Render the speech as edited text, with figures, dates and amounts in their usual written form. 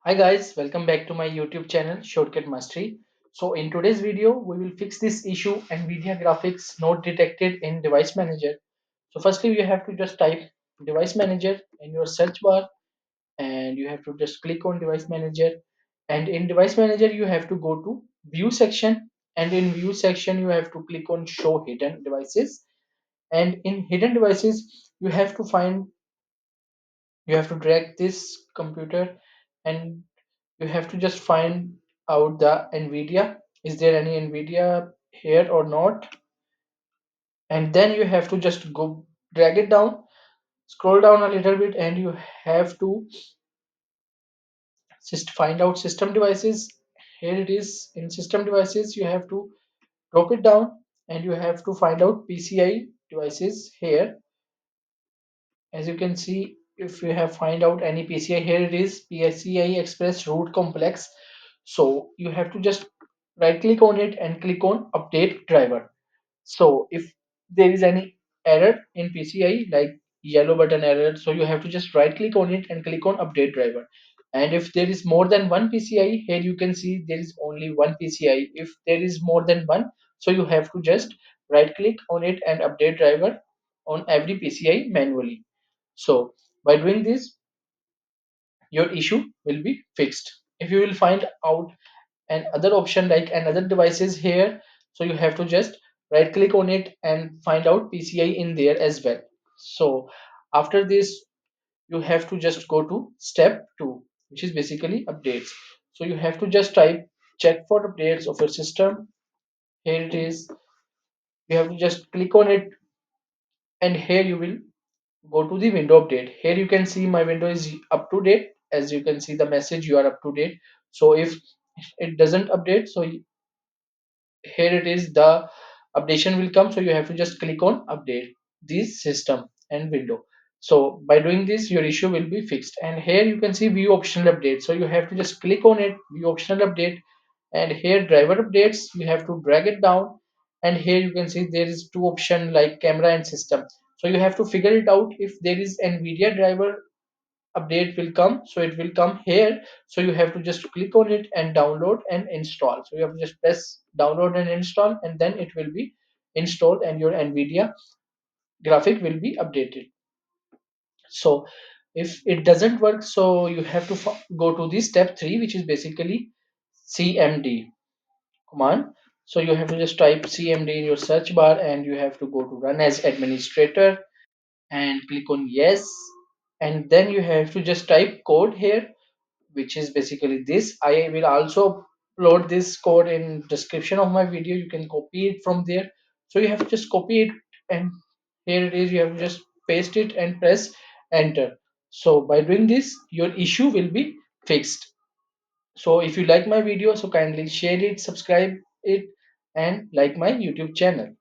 Hi guys, welcome back to my YouTube channel Shortcut Mastery. So in today's video, we will fix this issue Nvidia graphics not detected in device manager. So firstly, you have to just type device manager in your search bar and you have to just click on device manager, and in device manager you have to go to view section, and in view section you have to click on show hidden devices, and in hidden devices you have to drag this computer, and you have to just find out the Nvidia. Is there any Nvidia here or not? And then you have to just go drag it down, scroll down a little bit, and you have to just find out system devices. Here it is in system devices. You have to drop it down, and you have to find out PCI devices here. As you can see, if you have find out any PCI, here it is PCI Express root complex. So you have to just right click on it and click on update driver. So if there is any error in PCI like yellow button error, so you have to just right click on it and click on update driver. And if there is more than one PCI, here you can see there is only one PCI. If there is more than one, so you have to just right click on it and update driver on every PCI manually. So by doing this, your issue will be fixed. If you will find out an other option like another devices here, so you have to just right click on it and find out PCI in there as well. So after this, you have to just go to step 2, which is basically updates. So you have to just type check for updates of your system. Here it is. You have to just click on it, and here you will go to the window update. Here you can see my window is up to date. As you can see the message, you are up to date. So if it doesn't update, so here it is, the updation will come. So you have to just click on update this system and window. So by doing this, your issue will be fixed. And here you can see view optional update, so you have to just click on it, view optional update, and here driver updates, you have to drag it down, and here you can see there is two option like camera and system. So you have to figure it out. If there is Nvidia driver update will come, so it will come here. So you have to just click on it and download and install. So you have to just press download and install, and then it will be installed and your Nvidia graphic will be updated. So if it doesn't work, so you have to go to the step 3, which is basically cmd command. So you have to just type cmd in your search bar, and you have to go to run as administrator and click on yes, and then you have to just type code here, which is basically this. I will also upload this code in description of my video. You can copy it from there. So you have to just copy it, and here it is. You have to just paste it and press enter. So by doing this, your issue will be fixed. So if you like my video, so kindly share it, subscribe it, and like my YouTube channel.